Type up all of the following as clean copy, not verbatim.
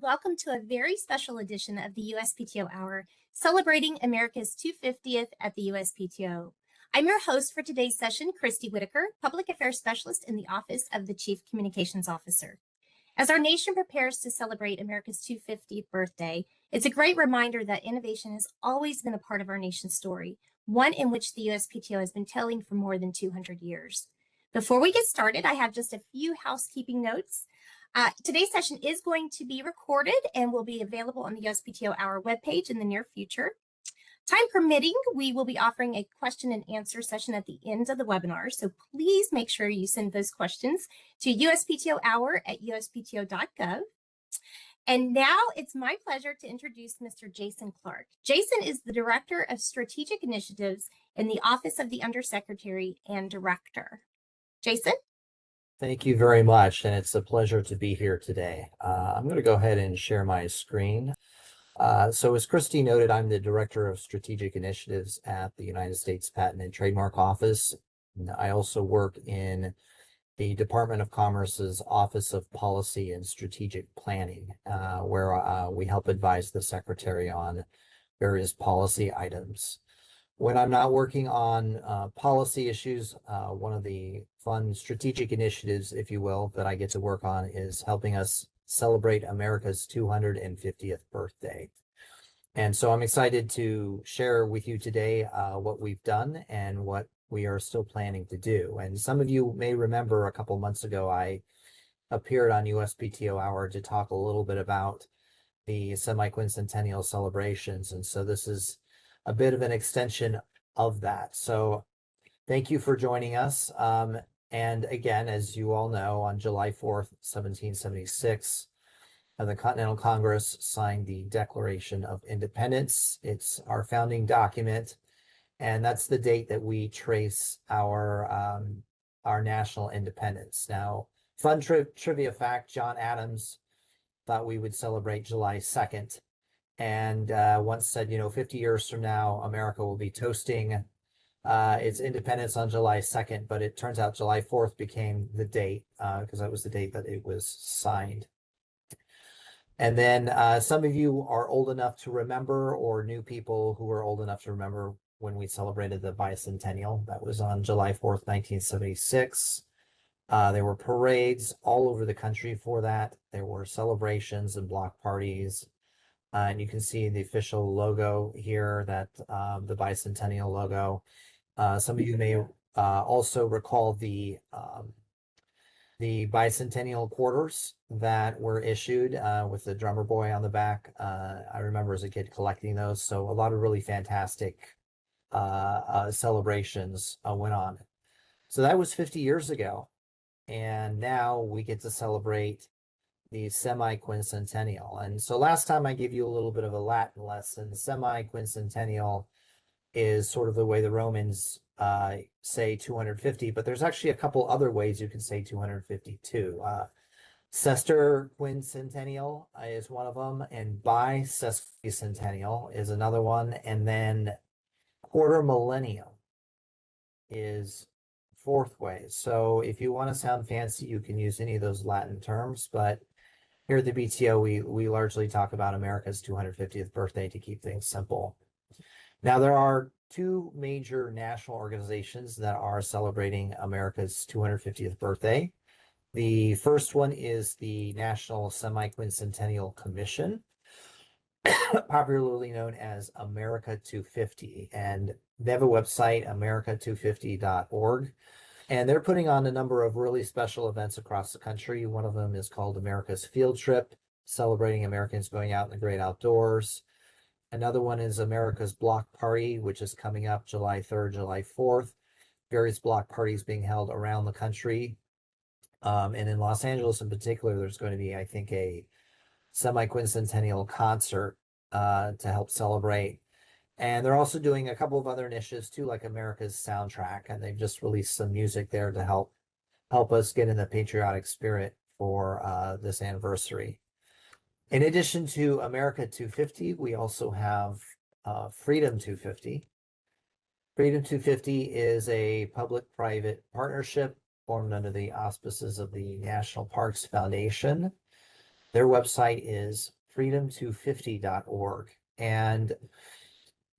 Welcome to a very special edition of the USPTO Hour, celebrating America's 250th at the USPTO. I'm your host for today's session, Christy Whitaker, Public Affairs Specialist in the Office of the Chief Communications Officer. As our nation prepares to celebrate America's 250th birthday, it's a great reminder that innovation has always been a part of our nation's story, one in which the USPTO has been telling for more than 200 years. Before we get started, I have just a few housekeeping notes. Today's session is going to be recorded and will be available on the USPTO Hour webpage in the near future. Time permitting, we will be offering a question and answer session at the end of the webinar, so please make sure you send those questions to usptohour@uspto.gov. And now it's my pleasure to introduce Mr. Jason Clark. Jason is the Director of Strategic Initiatives in the Office of the Undersecretary and Director. Jason? Thank you very much, and it's a pleasure to be here today. I'm going to go ahead and share my screen. So as Christy noted, I'm the Director of Strategic Initiatives at the United States Patent and Trademark Office. I also work in the Department of Commerce's Office of Policy and Strategic Planning, where we help advise the Secretary on various policy items. When I'm not working on policy issues, one of the fun strategic initiatives, if you will, that I get to work on is helping us celebrate America's 250th birthday. And so I'm excited to share with you today what we've done and what we are still planning to do. And some of you may remember a couple months ago, I appeared on USPTO Hour to talk a little bit about the semi-quincentennial celebrations. And so this is a bit of an extension of that. So thank you for joining us. And again, as you all know, on July 4th, 1776, the Continental Congress signed the Declaration of Independence. It's our founding document, and that's the date that we trace our national independence. Now, fun trivia fact, John Adams thought we would celebrate July 2nd. And once said, 50 years from now, America will be toasting its independence on July 2nd, but it turns out July 4th became the date because that was the date that it was signed. And then some of you are old enough to remember, or new people who are old enough to remember when we celebrated the bicentennial. That was on July 4th, 1976. There were parades all over the country for that. There were celebrations and block parties. And you can see the official logo here, that the bicentennial logo. Some of you may also recall the bicentennial quarters that were issued with the drummer boy on the back. I remember as a kid collecting those. So a lot of really fantastic celebrations went on. So that was 50 years ago. And now we get to celebrate the semi-quincentennial. And so last time I gave you a little bit of a Latin lesson. Semi-quincentennial is sort of the way the Romans say 250, but there's actually a couple other ways you can say 252. Sesquicentennial is one of them, and bisesquicentennial is another one, and then quarter millennium is fourth way. So if you want to sound fancy, you can use any of those Latin terms, but here at the BTO, we largely talk about America's 250th birthday to keep things simple. Now, there are two major national organizations that are celebrating America's 250th birthday. The first one is the National Semi-Quincentennial Commission, popularly known as America 250. And they have a website, america250.org. And they're putting on a number of really special events across the country. One of them is called America's Field Trip, celebrating Americans going out in the great outdoors. Another one is America's Block Party, which is coming up July 3rd, July 4th. Various block parties being held around the country. And in Los Angeles in particular, there's going to be, I think, a semi-quincentennial concert to help celebrate. And they're also doing a couple of other initiatives too, like America's Soundtrack, and they've just released some music there to help us get in the patriotic spirit for this anniversary. In addition to America 250, we also have Freedom 250. Freedom 250 is a public-private partnership formed under the auspices of the National Parks Foundation. Their website is freedom250.org. And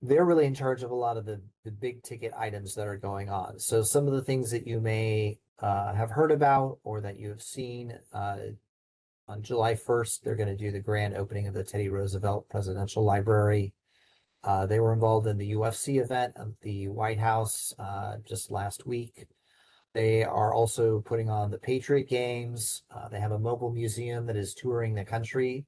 they're really in charge of a lot of the big ticket items that are going on. So some of the things that you may have heard about or that you have seen on July 1st, they're going to do the grand opening of the Teddy Roosevelt Presidential Library. They were involved in the UFC event at the White House just last week. They are also putting on the Patriot Games. They have a mobile museum that is touring the country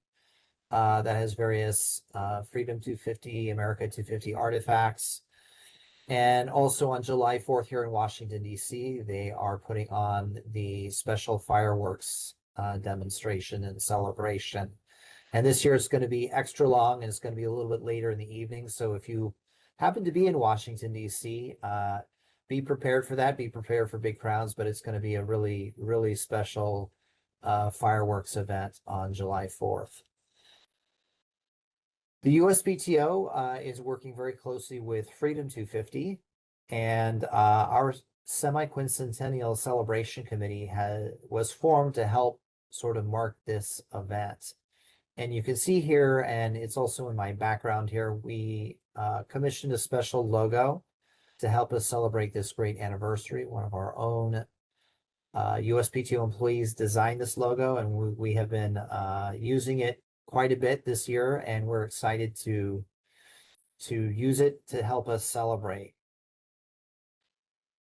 that has various Freedom 250, America 250 artifacts. And also on July 4th here in Washington, D.C., they are putting on the special fireworks demonstration and celebration. And this year it's going to be extra long and it's going to be a little bit later in the evening. So if you happen to be in Washington, D.C., be prepared for that. Be prepared for big crowds, but it's going to be a really, really special fireworks event on July 4th. The USPTO is working very closely with Freedom 250, and our semi-quincentennial celebration committee was formed to help sort of mark this event. And you can see here, and it's also in my background here, we commissioned a special logo to help us celebrate this great anniversary. One of our own USPTO employees designed this logo, and we have been using it quite a bit this year, and we're excited to use it to help us celebrate.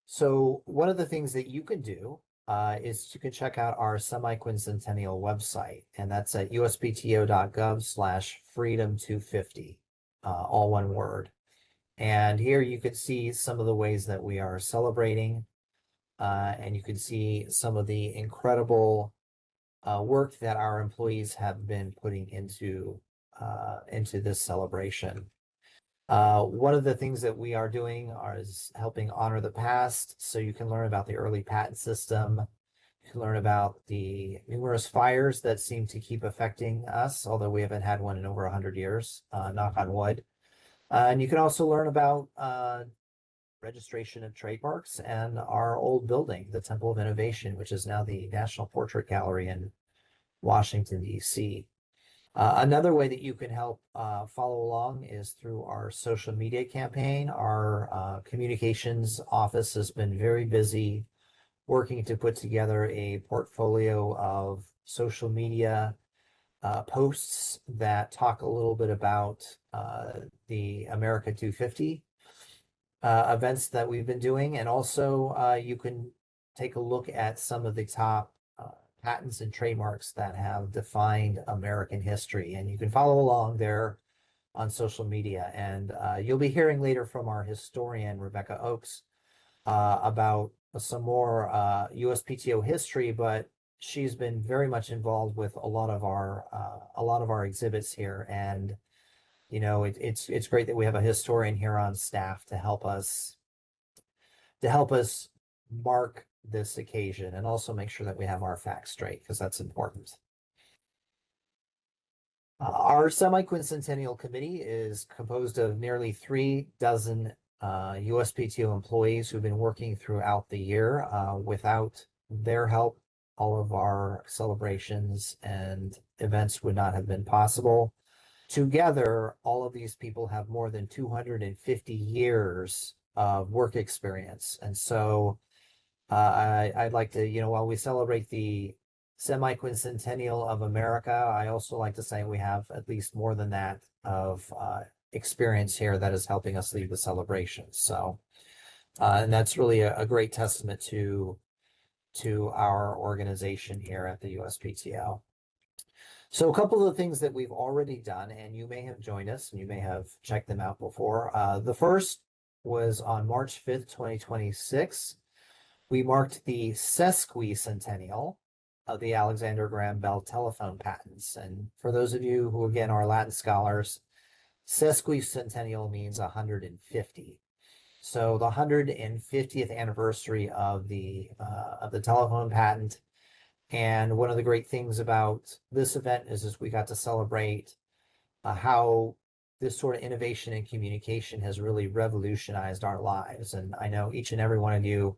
So one of the things that you can do is you can check out our semi-quincentennial website, and that's at uspto.gov/freedom250, all one word. And here you can see some of the ways that we are celebrating, and you can see some of the incredible work that our employees have been putting into this celebration. One of the things that we are doing is helping honor the past. So you can learn about the early patent system. You can learn about the numerous fires that seem to keep affecting us, although we haven't had one in over 100 years, knock on wood. And you can also learn about registration of trademarks and our old building, the Temple of Innovation, which is now the National Portrait Gallery in Washington, D.C. Another way that you can help follow along is through our social media campaign. Our communications office has been very busy working to put together a portfolio of social media posts that talk a little bit about the America 250 events that we've been doing. And also you can take a look at some of the top patents and trademarks that have defined American history. And you can follow along there on social media. And you'll be hearing later from our historian, Rebecca Oakes, about some more USPTO history, but she's been very much involved with a lot of our exhibits here. And you know, it's great that we have a historian here on staff to help us mark this occasion and also make sure that we have our facts straight, because that's important. Our semi-quincentennial committee is composed of nearly 3 dozen USPTO employees who've been working throughout the year. Without their help, all of our celebrations and events would not have been possible. Together, all of these people have more than 250 years of work experience. And so I'd like to, you know, while we celebrate the semi-quincentennial of America, I also like to say we have at least more than that of experience here that is helping us lead the celebration. So, and that's really a great testament to our organization here at the USPTO. So a couple of the things that we've already done, and you may have joined us and you may have checked them out before. The first was on March 5th, 2026. We marked the sesquicentennial of the Alexander Graham Bell telephone patents. And for those of you who, again, are Latin scholars, sesquicentennial means 150. So the 150th anniversary of the telephone patent. And one of the great things about this event is we got to celebrate how this sort of innovation and communication has really revolutionized our lives. And I know each and every one of you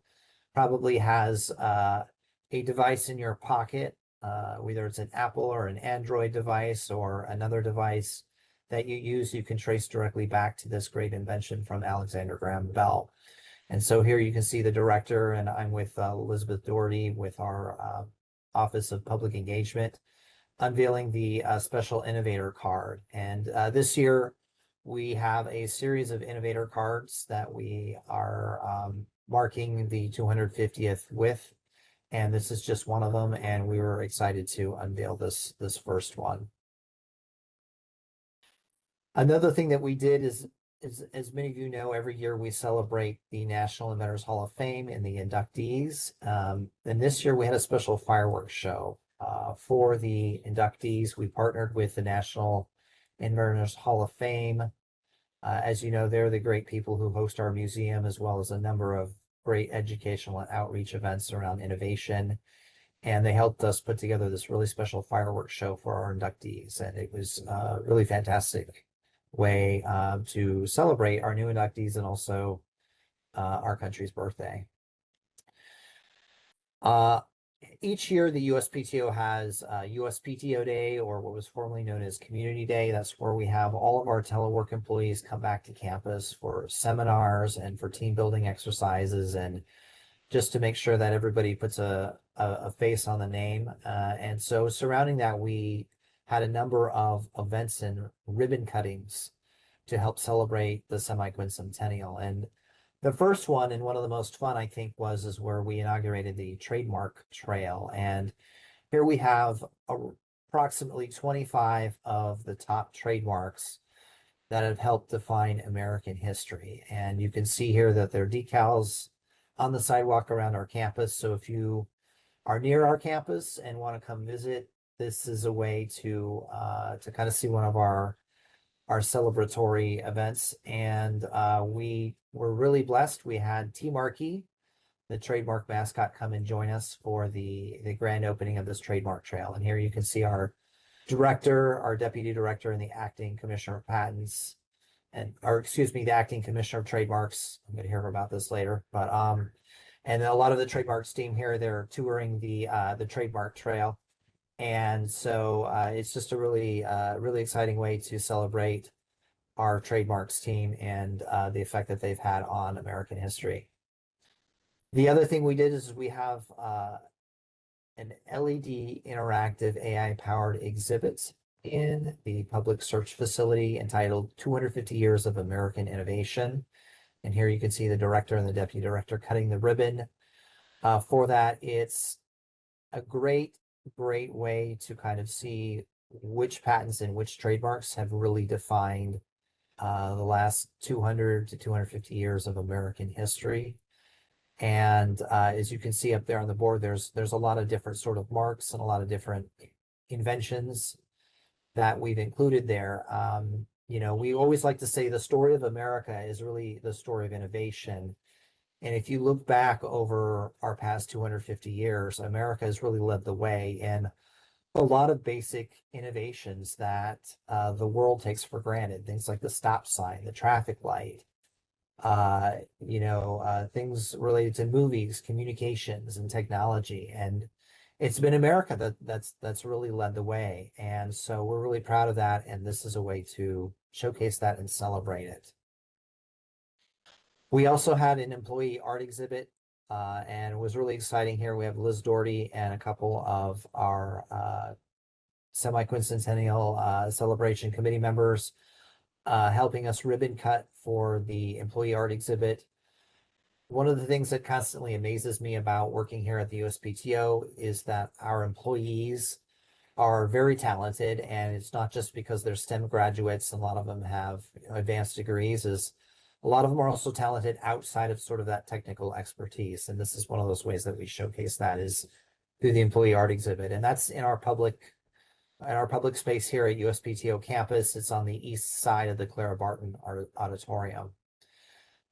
probably has a device in your pocket whether it's an Apple or an Android device or another device that you use, you can trace directly back to this great invention from Alexander Graham Bell. And so here you can see the director, and I'm with Elizabeth Doherty with our Office of Public Engagement, unveiling the Special Innovator Card. And this year, we have a series of innovator cards that we are marking the 250th with. And this is just one of them, and we were excited to unveil this first one. Another thing that we did is, as many of you know, every year we celebrate the National Inventors Hall of Fame and the inductees. And this year we had a special fireworks show for the inductees. We partnered with the National Inventors Hall of Fame. As you know, they're the great people who host our museum, as well as a number of great educational and outreach events around innovation. And they helped us put together this really special fireworks show for our inductees. And it was a really fantastic way to celebrate our new inductees and also our country's birthday. Each year, the USPTO has USPTO Day, or what was formerly known as Community Day. That's where we have all of our telework employees come back to campus for seminars and for team building exercises, and just to make sure that everybody puts a face on the name. And so surrounding that, we had a number of events and ribbon cuttings to help celebrate the semi-quincentennial. And the first one, and one of the most fun, I think, is where we inaugurated the trademark trail. And here we have approximately 25 of the top trademarks that have helped define American history. And you can see here that there are decals on the sidewalk around our campus. So if you are near our campus and want to come visit, this is a way to kind of see one of our celebratory events. And we were really blessed. We had T. Markey, the trademark mascot, come and join us for the grand opening of this trademark trail. And here you can see our director, our deputy director, and the acting commissioner of patents, the acting commissioner of trademarks. I'm going to hear about this later, but and a lot of the trademarks team here, they're touring the trademark trail. And so it's just a really exciting way to celebrate our trademarks team and the effect that they've had on American history. The other thing we did is we have an LED interactive AI-powered exhibit in the public search facility entitled 250 Years of American Innovation. And here you can see the director and the deputy director cutting the ribbon. For that, it's a great way to kind of see which patents and which trademarks have really defined the last 200 to 250 years of American history. And as you can see up there on the board, there's a lot of different sort of marks and a lot of different inventions that we've included there. You know, we always like to say the story of America is really the story of innovation. And if you look back over our past 250 years, America has really led the way in a lot of basic innovations that the world takes for granted. Things like the stop sign, the traffic light, things related to movies, communications, and technology. And it's been America that's really led the way. And so we're really proud of that. And this is a way to showcase that and celebrate it. We also had an employee art exhibit, and it was really exciting here. We have Liz Doherty and a couple of our semi-quincentennial celebration committee members helping us ribbon cut for the employee art exhibit. One of the things that constantly amazes me about working here at the USPTO is that our employees are very talented, and it's not just because they're STEM graduates. A lot of them have advanced degrees. A lot of them are also talented outside of sort of that technical expertise. And this is one of those ways that we showcase that is through the employee art exhibit. And that's in our public space here at USPTO campus. It's on the east side of the Clara Barton Auditorium.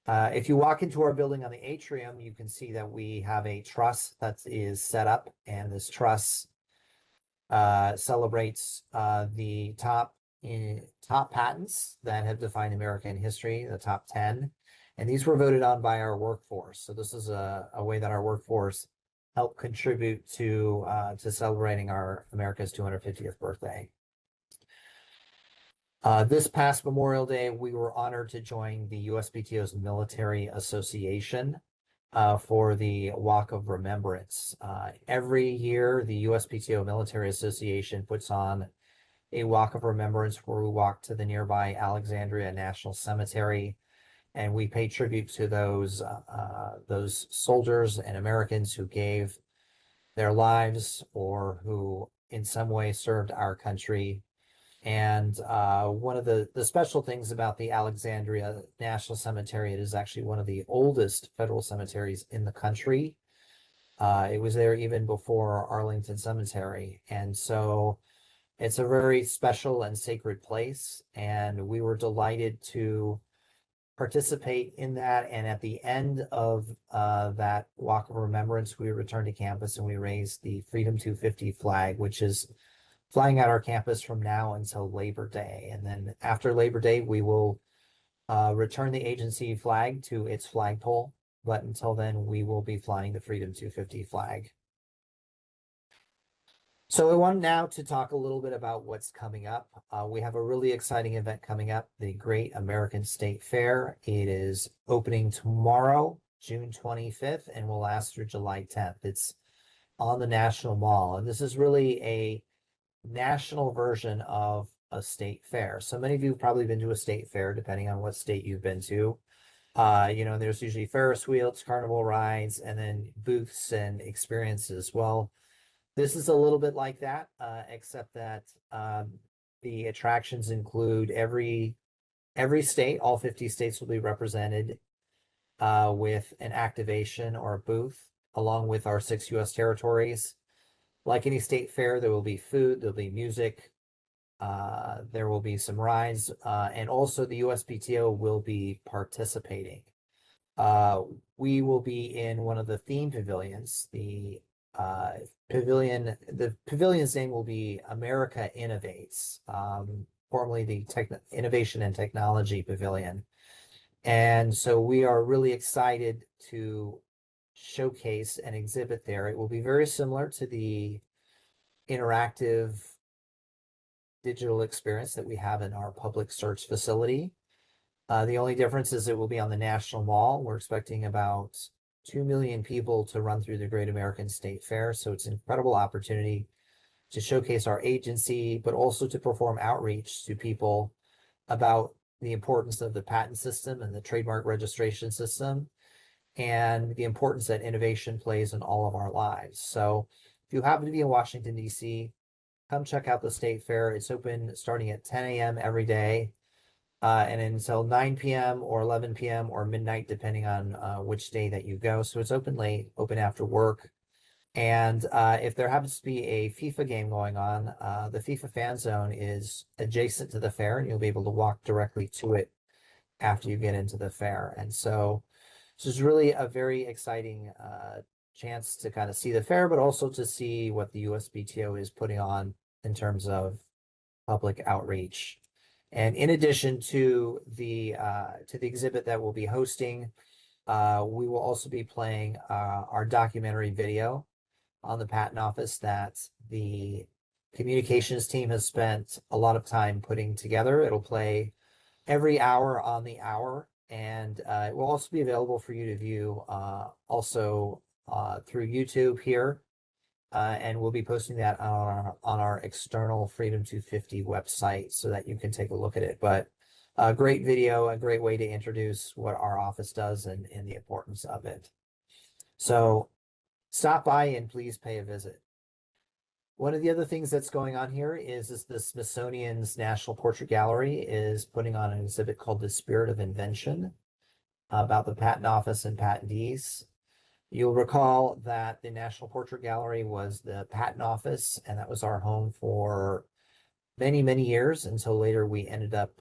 If you walk into our building on the atrium, you can see that we have a truss that is set up, and this truss celebrates the top patents that have defined American history, the top 10. And these were voted on by our workforce. So this is a way that our workforce help contribute to celebrating our America's 250th birthday. This past Memorial Day, we were honored to join the USPTO's Military Association for the Walk of Remembrance. Every year, the USPTO Military Association puts on a Walk of Remembrance where we walk to the nearby Alexandria National Cemetery, and we pay tribute to those soldiers and Americans who gave their lives or who in some way served our country. And one of the special things about the Alexandria National Cemetery, it is actually one of the oldest federal cemeteries in the country. It was there even before Arlington Cemetery. And so it's a very special and sacred place. And we were delighted to participate in that. And at the end of that Walk of Remembrance, we returned to campus and we raised the Freedom 250 flag, which is flying at our campus from now until Labor Day. And then after Labor Day, we will return the agency flag to its flagpole. But until then, we will be flying the Freedom 250 flag. So I want now to talk a little bit about what's coming up. We have a really exciting event coming up, the Great American State Fair. It is opening tomorrow, June 25th, and will last through July 10th. It's on the National Mall, and this is really a national version of a state fair. So many of you have probably been to a state fair, depending on what state you've been to. There's usually Ferris wheels, carnival rides, and then booths and experiences. Well, this is a little bit like that, except that the attractions include every state, all 50 states will be represented with an activation or a booth, along with our 6 U.S. territories. Like any state fair, there will be food, there'll be music, there will be some rides, and also the USPTO will be participating. We will be in one of the theme pavilions. The pavilion's name will be America Innovates, formerly the Innovation and Technology Pavilion. And so we are really excited to showcase and exhibit there. It will be very similar to the interactive digital experience that we have in our public search facility. The only difference is it will be on the National Mall. We're expecting about 2 million people to run through the Great American State Fair. So it's an incredible opportunity to showcase our agency, but also to perform outreach to people about the importance of the patent system and the trademark registration system, and the importance that innovation plays in all of our lives. So if you happen to be in Washington, D.C., come check out the State Fair. It's open starting at 10 a.m. every day and until 9 p.m. or 11 p.m. or midnight, depending on which day that you go. So it's open late, open after work. And if there happens to be a FIFA game going on, the FIFA fan zone is adjacent to the fair, and you'll be able to walk directly to it after you get into the fair. And so this is really a very exciting chance to kind of see the fair, but also to see what the USPTO is putting on in terms of public outreach. And in addition to the exhibit that we'll be hosting, we will also be playing our documentary video on the Patent Office that the communications team has spent a lot of time putting together. It'll play every hour on the hour, and it will also be available for you to view also through YouTube here. And we'll be posting that on our external Freedom 250 website so that you can take a look at it. But a great video, a great way to introduce what our office does and the importance of it. So stop by and please pay a visit. One of the other things that's going on here is the Smithsonian's National Portrait Gallery is putting on an exhibit called The Spirit of Invention about the Patent Office and patentees. You'll recall that the National Portrait Gallery was the Patent Office, and that was our home for many, many years until later we ended up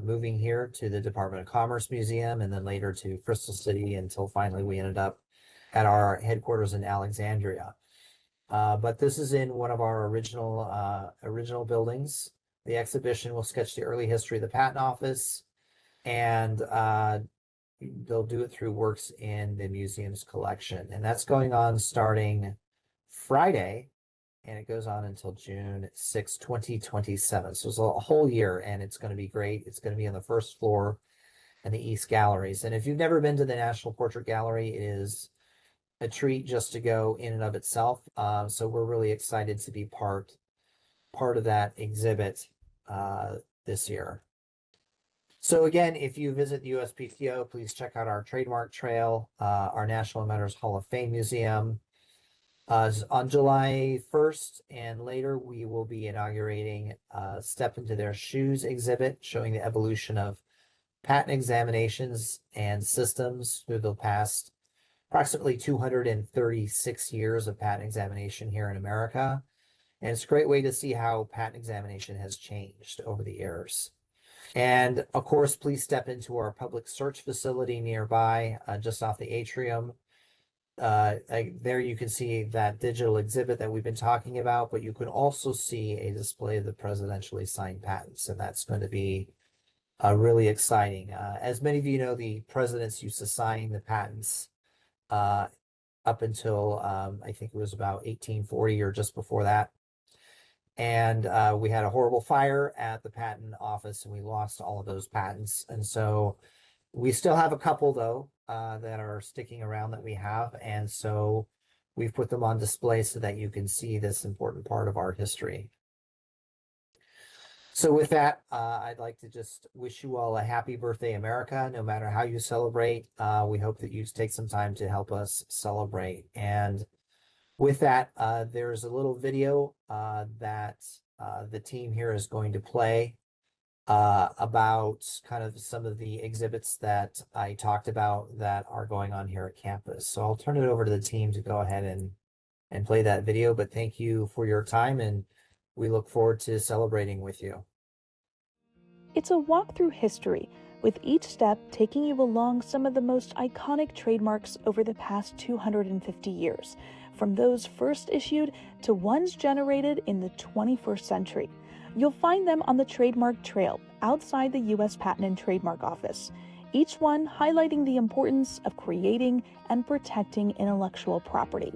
moving here to the Department of Commerce Museum and then later to Crystal City until finally we ended up at our headquarters in Alexandria. But this is in one of our original buildings. The exhibition will sketch the early history of the Patent Office and they'll do it through works in the museum's collection. And that's going on starting Friday, and it goes on until June 6, 2027. So it's a whole year, and it's going to be great. It's going to be on the first floor and the East Galleries. And if you've never been to the National Portrait Gallery, it is a treat just to go in and of itself. So we're really excited to be part of that exhibit this year. So again, if you visit the USPTO, please check out our trademark trail, our National Inventors Hall of Fame Museum. On July 1st and later, we will be inaugurating Step Into Their Shoes exhibit, showing the evolution of patent examinations and systems through the past approximately 236 years of patent examination here in America. And it's a great way to see how patent examination has changed over the years. And of course, please step into our public search facility nearby, just off the atrium. There you can see that digital exhibit that we've been talking about, but you can also see a display of the presidentially signed patents, and that's going to be really exciting. As many of you know, the presidents used to sign the patents up until I think it was about 1840 or just before that. And we had a horrible fire at the patent office, and we lost all of those patents. And so we still have a couple, though, that are sticking around that we have. And so we've put them on display so that you can see this important part of our history. So with that, I'd like to just wish you all a happy birthday, America. No matter how you celebrate, we hope that you take some time to help us celebrate. And with that, there's a little video that the team here is going to play about kind of some of the exhibits that I talked about that are going on here at campus. So I'll turn it over to the team to go ahead and play that video. But thank you for your time, and we look forward to celebrating with you. It's a walk through history, with each step taking you along some of the most iconic trademarks over the past 250 years, from those first issued to ones generated in the 21st century. You'll find them on the Trademark Trail outside the U.S. Patent and Trademark Office, each one highlighting the importance of creating and protecting intellectual property.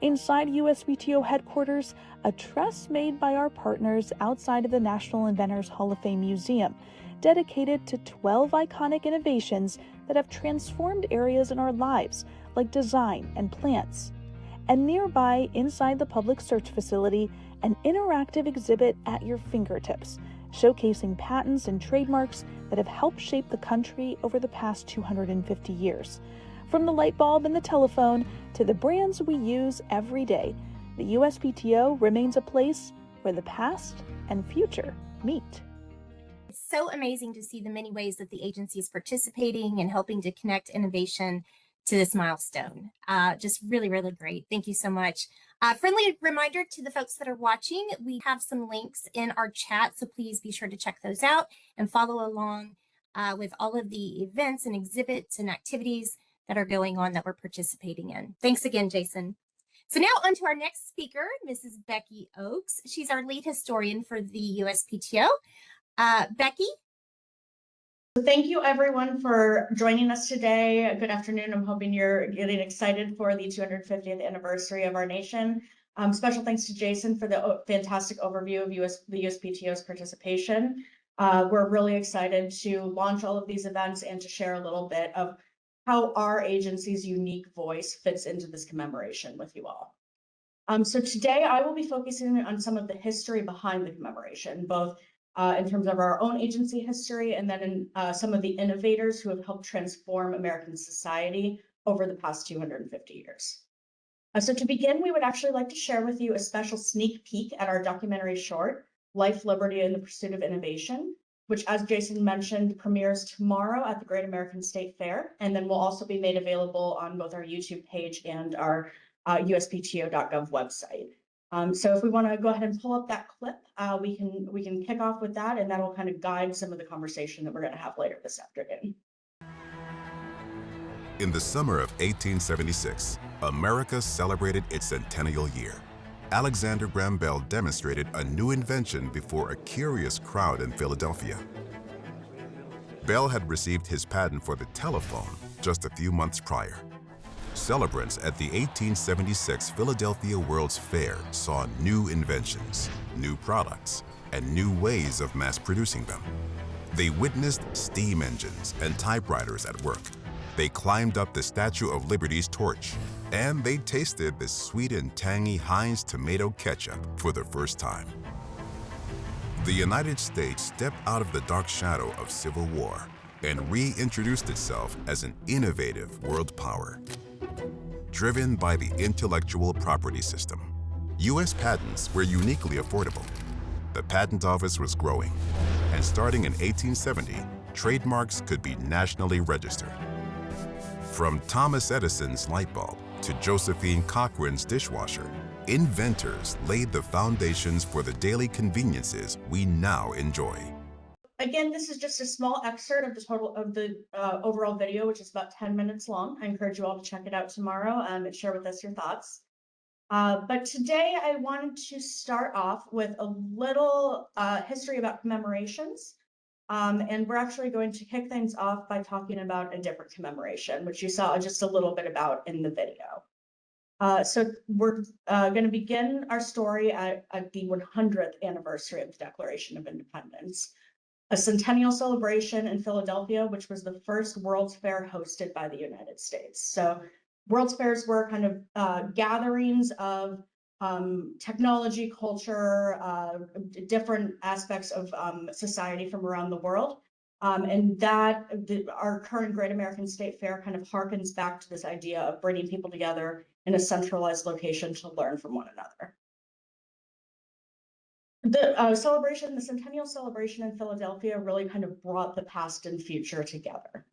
Inside USPTO headquarters, a trust made by our partners outside of the National Inventors Hall of Fame Museum, dedicated to 12 iconic innovations that have transformed areas in our lives, like design and plants. And nearby, inside the public search facility, an interactive exhibit at your fingertips, showcasing patents and trademarks that have helped shape the country over the past 250 years. From the light bulb and the telephone to the brands we use every day, the USPTO remains a place where the past and future meet. It's so amazing to see the many ways that the agency is participating and helping to connect innovation to this milestone. Just really, really great. Thank you so much. Friendly reminder to the folks that are watching, we have some links in our chat, so please be sure to check those out and follow along with all of the events and exhibits and activities that are going on that we're participating in. Thanks again, Jason. So now on to our next speaker, Mrs. Becky Oakes. She's our lead historian for the USPTO. Becky? Thank you everyone for joining us today. Good afternoon. I'm hoping you're getting excited for the 250th anniversary of our nation. Special thanks to Jason for the fantastic overview of the USPTO's participation. We're really excited to launch all of these events and to share a little bit of how our agency's unique voice fits into this commemoration with you all. So today I will be focusing on some of the history behind the commemoration, both in terms of our own agency history and then in some of the innovators who have helped transform American society over the past 250 years. So to begin, we would actually like to share with you a special sneak peek at our documentary short, Life, Liberty, and the Pursuit of Innovation, which, as Jason mentioned, premieres tomorrow at the Great American State Fair, and then will also be made available on both our YouTube page and our USPTO.gov website. So if we want to go ahead and pull up that clip, we can kick off with that, and that'll kind of guide some of the conversation that we're going to have later this afternoon. In the summer of 1876, America celebrated its centennial year. Alexander Graham Bell demonstrated a new invention before a curious crowd in Philadelphia. Bell had received his patent for the telephone just a few months prior. Celebrants at the 1876 Philadelphia World's Fair saw new inventions, new products, and new ways of mass producing them. They witnessed steam engines and typewriters at work. They climbed up the Statue of Liberty's torch, and they tasted the sweet and tangy Heinz tomato ketchup for the first time. The United States stepped out of the dark shadow of civil war and reintroduced itself as an innovative world power. Driven by the intellectual property system, U.S. patents were uniquely affordable. The patent office was growing, and starting in 1870, trademarks could be nationally registered. From Thomas Edison's light bulb to Josephine Cochran's dishwasher, inventors laid the foundations for the daily conveniences we now enjoy. Again, this is just a small excerpt of the overall video, which is about 10 minutes long. I encourage you all to check it out tomorrow and share with us your thoughts. But today I wanted to start off with a little history about commemorations. And we're actually going to kick things off by talking about a different commemoration, which you saw just a little bit about in the video. So we're going to begin our story at the 100th anniversary of the Declaration of Independence, a centennial celebration in Philadelphia, which was the first World's Fair hosted by the United States. So World's Fairs were kind of gatherings of technology, culture, different aspects of society from around the world. And that our current Great American State Fair kind of harkens back to this idea of bringing people together in a centralized location to learn from one another. The centennial celebration in Philadelphia really kind of brought the past and future together.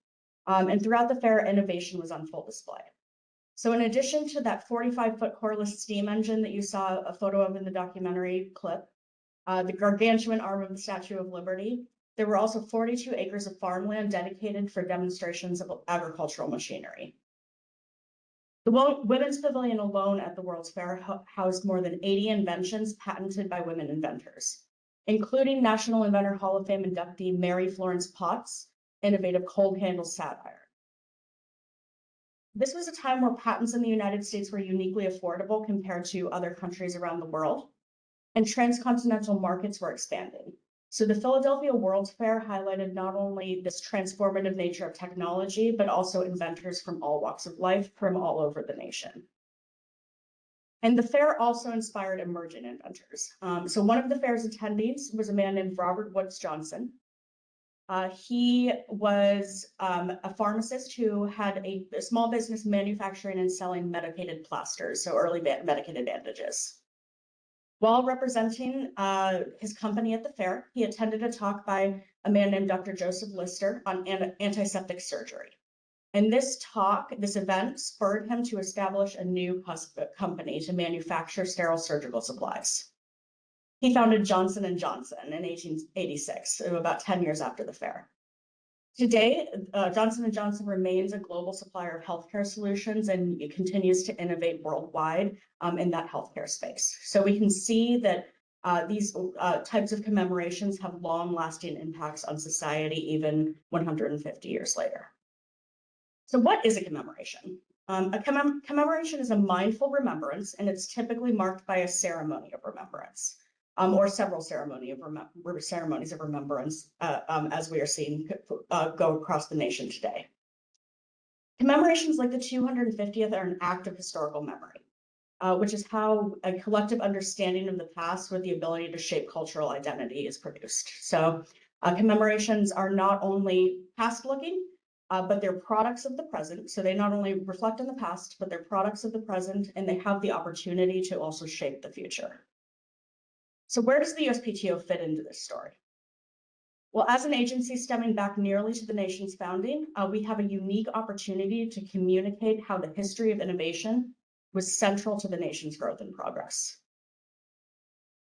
And throughout the fair, innovation was on full display. So in addition to that 45-foot coreless steam engine that you saw a photo of in the documentary clip, the gargantuan arm of the Statue of Liberty, there were also 42 acres of farmland dedicated for demonstrations of agricultural machinery. The Women's Pavilion alone at the World's Fair housed more than 80 inventions patented by women inventors, including National Inventor Hall of Fame inductee Mary Florence Potts' innovative cold handle satire. This was a time where patents in the United States were uniquely affordable compared to other countries around the world, and transcontinental markets were expanding. So the Philadelphia World's Fair highlighted not only this transformative nature of technology, but also inventors from all walks of life from all over the nation. And the fair also inspired emerging inventors. So one of the fair's attendees was a man named Robert Woods Johnson. He was a pharmacist who had a small business manufacturing and selling medicated plasters, so early medicated bandages. While representing his company at the fair, he attended a talk by a man named Dr. Joseph Lister on antiseptic surgery. And this event spurred him to establish a new company to manufacture sterile surgical supplies. He founded Johnson & Johnson in 1886, so about 10 years after the fair. Today, Johnson & Johnson remains a global supplier of healthcare solutions, and it continues to innovate worldwide in that healthcare space. So we can see that these types of commemorations have long-lasting impacts on society, even 150 years later. So what is a commemoration? A commemoration is a mindful remembrance, and it's typically marked by a ceremony of remembrance. Or several ceremonies of remembrance, as we are seeing go across the nation today. Commemorations like the 250th are an act of historical memory, which is how a collective understanding of the past with the ability to shape cultural identity is produced. So commemorations are not only past-looking, but they're products of the present. So they not only reflect on the past, but they're products of the present, and they have the opportunity to also shape the future. So where does the USPTO fit into this story? Well, as an agency stemming back nearly to the nation's founding, we have a unique opportunity to communicate how the history of innovation was central to the nation's growth and progress.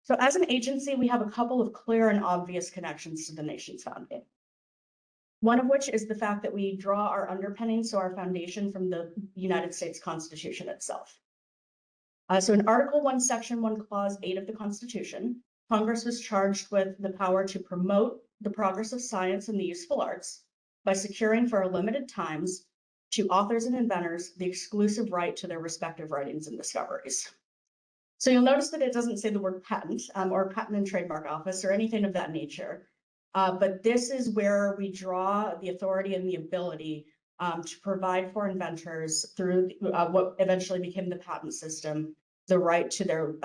So as an agency, we have a couple of clear and obvious connections to the nation's founding. One of which is the fact that we draw our underpinnings, so our foundation, from the United States Constitution itself. So in Article 1, Section 1, Clause 8 of the Constitution, Congress was charged with the power to promote the progress of science and the useful arts, by securing for limited times to authors and inventors the exclusive right to their respective writings and discoveries. So you'll notice that it doesn't say the word patent or patent and trademark office or anything of that nature. But this is where we draw the authority and the ability to provide for inventors through what eventually became the patent system, the right to their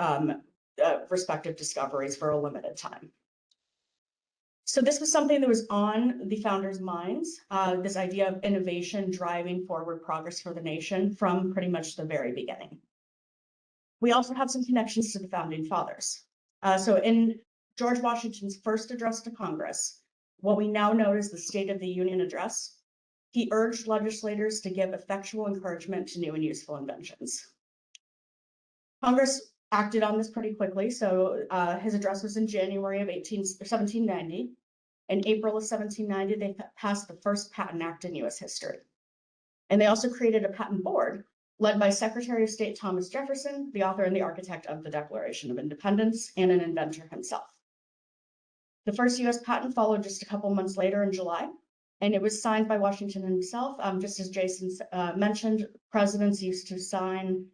respective discoveries for a limited time. So this was something that was on the founders' minds, this idea of innovation driving forward progress for the nation from pretty much the very beginning. We also have some connections to the founding fathers. So in George Washington's first address to Congress, what we now know as the State of the Union Address, he urged legislators to give effectual encouragement to new and useful inventions. Congress acted on this pretty quickly. So his address was in January of 1790. In April of 1790, they passed the first Patent Act in US history. And they also created a patent board led by Secretary of State Thomas Jefferson, the author and the architect of the Declaration of Independence, and an inventor himself. The first US patent followed just a couple months later in July, and it was signed by Washington himself. Just as Jason mentioned, presidents used to sign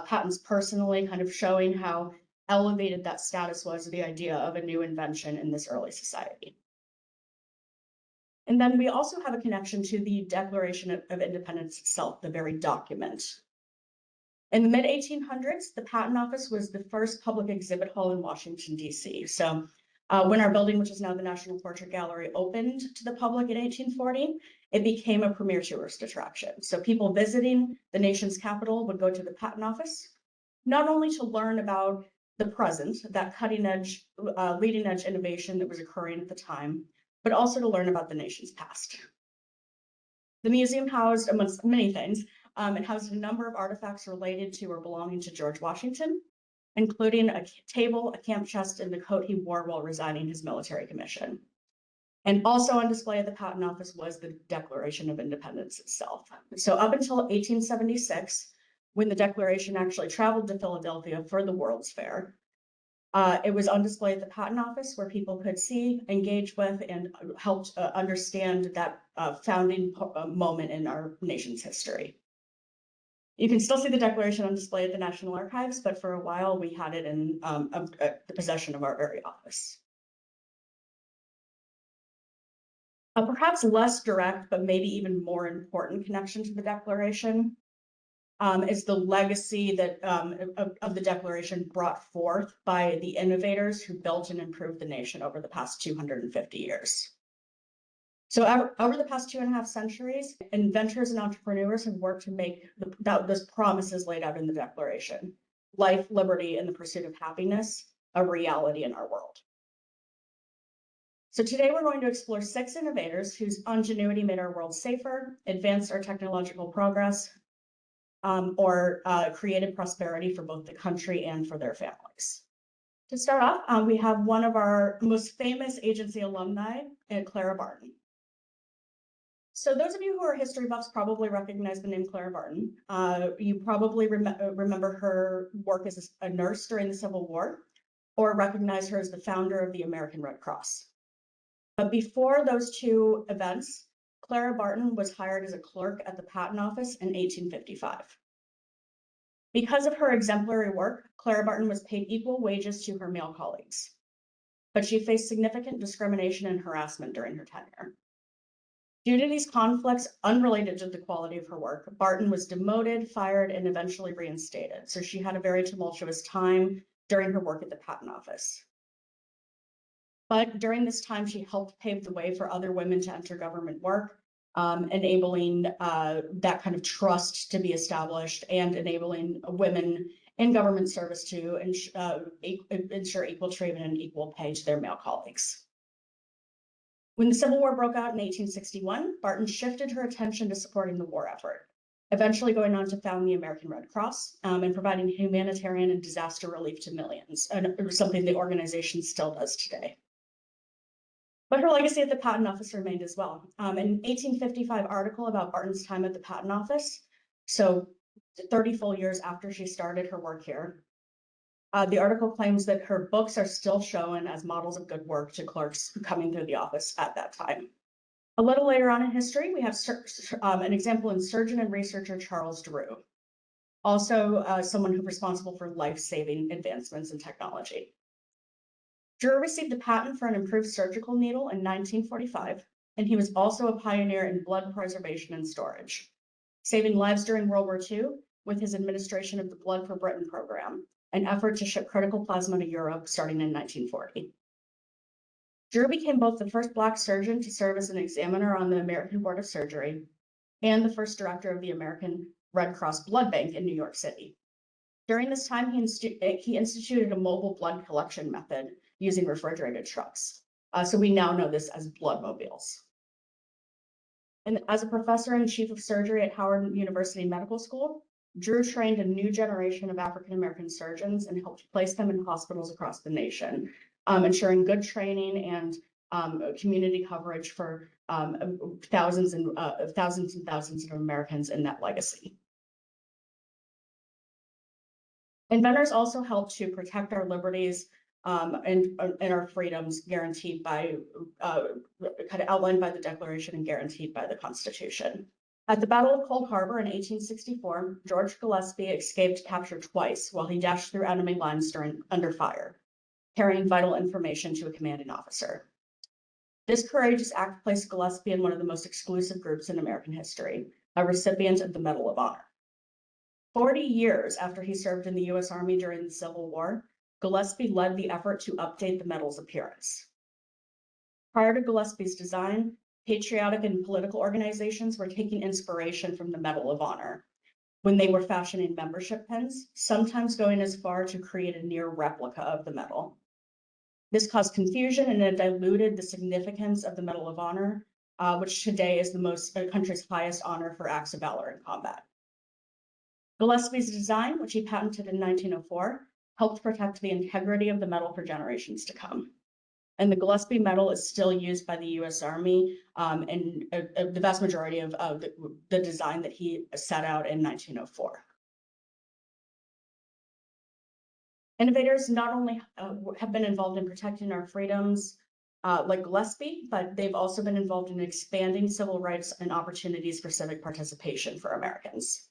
patents personally, kind of showing how elevated that status was, the idea of a new invention in this early society. And then we also have a connection to the Declaration of Independence itself, the very document. In the mid-1800s, the Patent Office was the first public exhibit hall in Washington, D.C. So when our building, which is now the National Portrait Gallery, opened to the public in 1840, it became a premier tourist attraction. So people visiting the nation's capital would go to the Patent Office, not only to learn about the present, that cutting edge, leading edge innovation that was occurring at the time, but also to learn about the nation's past. The museum housed, amongst many things, it housed a number of artifacts related to or belonging to George Washington, including a table, a camp chest, and the coat he wore while resigning his military commission. And also on display at the Patent Office was the Declaration of Independence itself. So up until 1876, when the Declaration actually traveled to Philadelphia for the World's Fair, it was on display at the Patent Office where people could see, engage with, and helped understand that founding moment in our nation's history. You can still see the Declaration on display at the National Archives, but for a while we had it in the possession of our very office. A perhaps less direct, but maybe even more important connection to the Declaration is the legacy that of the Declaration brought forth by the innovators who built and improved the nation over the past 250 years. So over the past 2.5 centuries, inventors and entrepreneurs have worked to make those promises laid out in the Declaration, life, liberty, and the pursuit of happiness, a reality in our world. So today we're going to explore 6 innovators whose ingenuity made our world safer, advanced our technological progress, or created prosperity for both the country and for their families. To start off, we have one of our most famous agency alumni, Clara Barton. So those of you who are history buffs probably recognize the name Clara Barton. You probably remember her work as a nurse during the Civil War, or recognize her as the founder of the American Red Cross. But before those two events, Clara Barton was hired as a clerk at the Patent Office in 1855. Because of her exemplary work, Clara Barton was paid equal wages to her male colleagues, but she faced significant discrimination and harassment during her tenure. Due to these conflicts unrelated to the quality of her work, Barton was demoted, fired, and eventually reinstated. So she had a very tumultuous time during her work at the Patent Office. But during this time, she helped pave the way for other women to enter government work, enabling that kind of trust to be established and enabling women in government service to ensure equal treatment and equal pay to their male colleagues. When the Civil War broke out in 1861, Barton shifted her attention to supporting the war effort, eventually going on to found the American Red Cross and providing humanitarian and disaster relief to millions, and it was something the organization still does today. But her legacy at the Patent Office remained as well. An 1855 article about Barton's time at the Patent Office, so 30 full years after she started her work here, the article claims that her books are still shown as models of good work to clerks coming through the office at that time. A little later on in history, we have an example in surgeon and researcher Charles Drew, also someone who's responsible for life-saving advancements in technology. Drew received a patent for an improved surgical needle in 1945, and he was also a pioneer in blood preservation and storage, saving lives during World War II with his administration of the Blood for Britain program, an effort to ship critical plasma to Europe starting in 1940. Drew became both the first Black surgeon to serve as an examiner on the American Board of Surgery and the first director of the American Red Cross Blood Bank in New York City. During this time, he instituted a mobile blood collection method using refrigerated trucks. So we now know this as blood mobiles. And as a professor and chief of surgery at Howard University Medical School, Drew trained a new generation of African-American surgeons and helped place them in hospitals across the nation, ensuring good training and community coverage for thousands and thousands of Americans in that legacy. Inventors also help to protect our liberties and our freedoms guaranteed by, kind of outlined by the Declaration and guaranteed by the Constitution. At the Battle of Cold Harbor in 1864, George Gillespie escaped capture twice while he dashed through enemy lines under fire, carrying vital information to a commanding officer. This courageous act placed Gillespie in one of the most exclusive groups in American history, a recipient of the Medal of Honor. 40 years after he served in the U.S. Army during the Civil War, Gillespie led the effort to update the medal's appearance. Prior to Gillespie's design, patriotic and political organizations were taking inspiration from the Medal of Honor when they were fashioning membership pins, sometimes going as far to create a near replica of the medal. This caused confusion and it diluted the significance of the Medal of Honor, which today is the country's highest honor for acts of valor in combat. Gillespie's design, which he patented in 1904, helped protect the integrity of the medal for generations to come. And the Gillespie medal is still used by the U.S. Army and the vast majority of the design that he set out in 1904. Innovators not only have been involved in protecting our freedoms like Gillespie, but they've also been involved in expanding civil rights and opportunities for civic participation for Americans.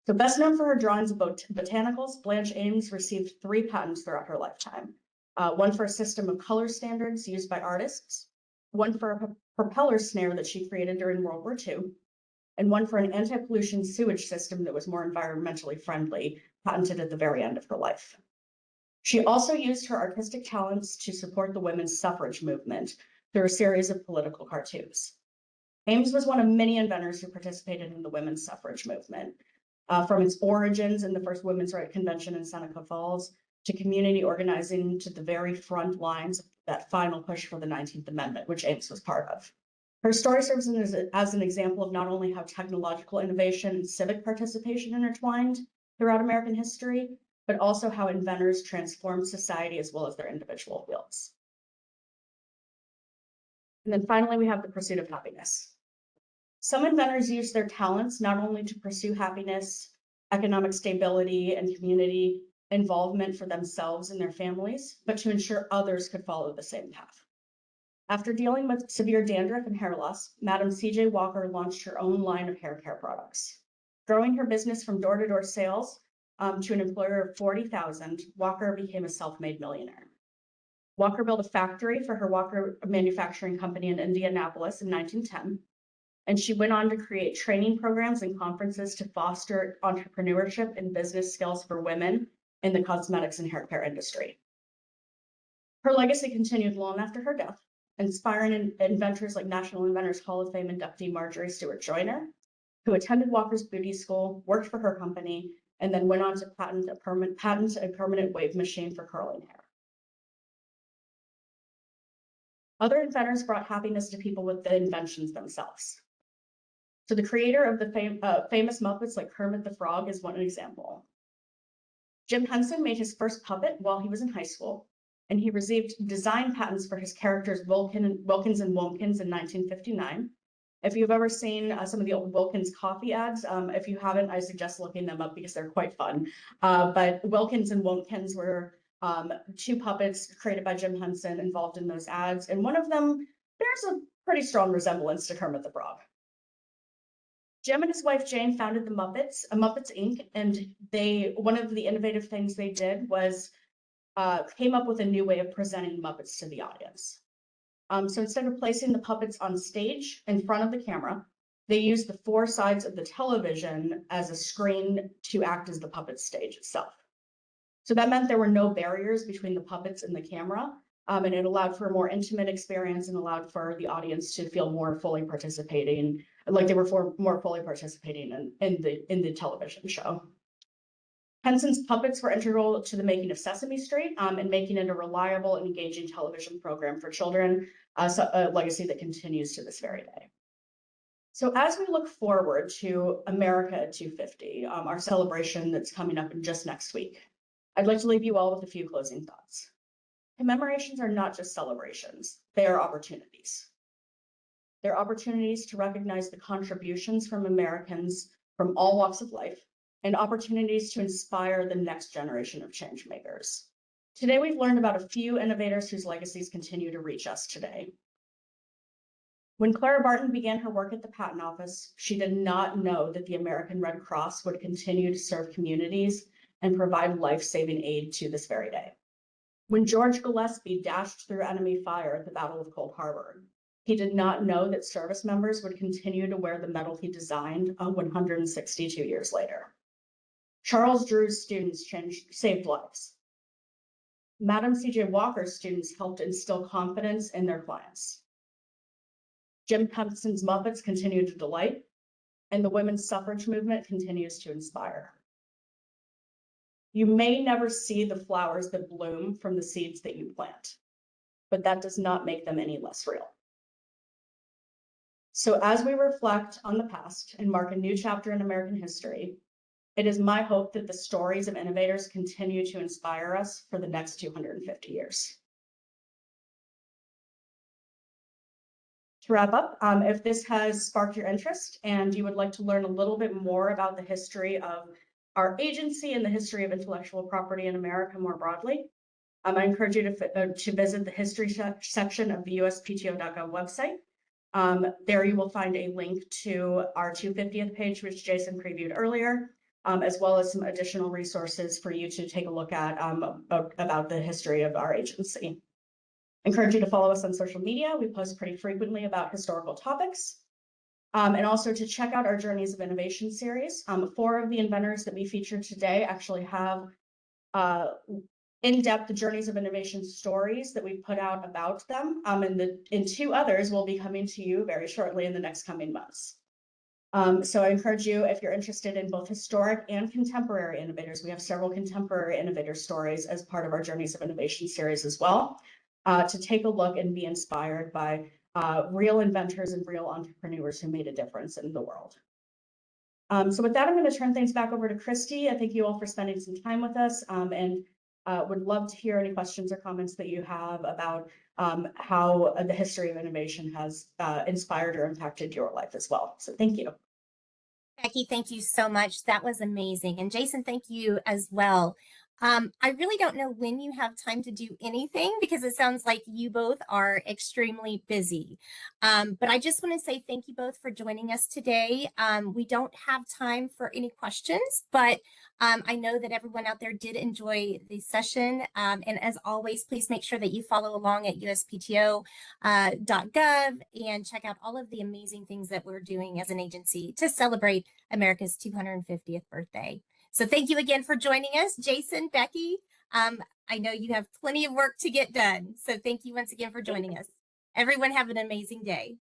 So best known for her drawings of botanicals, Blanche Ames received 3 patents throughout her lifetime. One for a system of color standards used by artists, one for a propeller snare that she created during World War II, and one for an anti-pollution sewage system that was more environmentally friendly, patented at the very end of her life. She also used her artistic talents to support the women's suffrage movement through a series of political cartoons. Ames was one of many inventors who participated in the women's suffrage movement, from its origins in the first Women's Rights Convention in Seneca Falls to community organizing to the very front lines of that final push for the 19th Amendment, which Ames was part of. Her story serves as an example of not only how technological innovation and civic participation intertwined throughout American history, but also how inventors transformed society as well as their individual fields. And then finally, we have the pursuit of happiness. Some inventors use their talents not only to pursue happiness, economic stability, and community involvement for themselves and their families, but to ensure others could follow the same path. After dealing with severe dandruff and hair loss, Madam C.J. Walker launched her own line of hair care products. Growing her business from door-to-door sales to an employer of 40,000, Walker became a self-made millionaire. Walker built a factory for her Walker Manufacturing Company in Indianapolis in 1910, and she went on to create training programs and conferences to foster entrepreneurship and business skills for women in the cosmetics and hair care industry. Her legacy continued long after her death, inspiring inventors like National Inventors Hall of Fame inductee Marjorie Stewart Joyner, who attended Walker's beauty school, worked for her company, and then went on to patent a permanent wave machine for curling hair. Other inventors brought happiness to people with the inventions themselves. So the creator of the famous Muppets like Kermit the Frog is one example. Jim Henson made his first puppet while he was in high school, and he received design patents for his characters Wilkins and Womkins in 1959. If you've ever seen some of the old Wilkins coffee ads, if you haven't, I suggest looking them up because they're quite fun. But Wilkins and Womkins were 2 puppets created by Jim Henson involved in those ads, and one of them bears a pretty strong resemblance to Kermit the Frog. Jim and his wife Jane founded the Muppets, Muppets Inc., and one of the innovative things they did was came up with a new way of presenting Muppets to the audience. So instead of placing the puppets on stage in front of the camera, they used the four sides of the television as a screen to act as the puppet stage itself. So that meant there were no barriers between the puppets and the camera, and it allowed for a more intimate experience and allowed for the audience to feel more fully participating, like they were more fully participating in the television show. Henson's puppets were integral to the making of Sesame Street and making it a reliable and engaging television program for children, a legacy that continues to this very day. So as we look forward to America at 250, our celebration that's coming up in just next week, I'd like to leave you all with a few closing thoughts. Commemorations are not just celebrations, they are opportunities. They're opportunities to recognize the contributions from Americans from all walks of life and opportunities to inspire the next generation of change makers. Today, we've learned about a few innovators whose legacies continue to reach us today. When Clara Barton began her work at the Patent Office, she did not know that the American Red Cross would continue to serve communities and provide life-saving aid to this very day. When George Gillespie dashed through enemy fire at the Battle of Cold Harbor, he did not know that service members would continue to wear the medal he designed 162 years later. Charles Drew's students saved lives. Madam C.J. Walker's students helped instill confidence in their clients. Jim Henson's Muppets continue to delight, and the women's suffrage movement continues to inspire. You may never see the flowers that bloom from the seeds that you plant, but that does not make them any less real. So as we reflect on the past and mark a new chapter in American history, it is my hope that the stories of innovators continue to inspire us for the next 250 years. To wrap up, if this has sparked your interest and you would like to learn a little bit more about the history of our agency and the history of intellectual property in America more broadly, I encourage you to visit the history section of the USPTO.gov website. There you will find a link to our 250th page, which Jason previewed earlier, as well as some additional resources for you to take a look at about the history of our agency. I encourage you to follow us on social media. We post pretty frequently about historical topics. And also to check out our Journeys of Innovation series. 4 of the inventors that we featured today actually have in-depth Journeys of Innovation stories that we put out about them. And 2 others will be coming to you very shortly in the next coming months. So I encourage you, if you're interested in both historic and contemporary innovators, we have several contemporary innovator stories as part of our Journeys of Innovation series as well, to take a look and be inspired by real inventors and real entrepreneurs who made a difference in the world. So with that, I'm going to turn things back over to Christy. I thank you all for spending some time with us, and would love to hear any questions or comments that you have about how the history of innovation has inspired or impacted your life as well. So thank you. Becky, thank you so much. That was amazing. And Jason, thank you as well. I really don't know when you have time to do anything because it sounds like you both are extremely busy. But I just want to say thank you both for joining us today. We don't have time for any questions, but I know that everyone out there did enjoy the session. And as always, please make sure that you follow along at USPTO.gov and check out all of the amazing things that we're doing as an agency to celebrate America's 250th birthday. So thank you again for joining us, Jason, Becky. I know you have plenty of work to get done. So thank you once again for joining us. Everyone have an amazing day.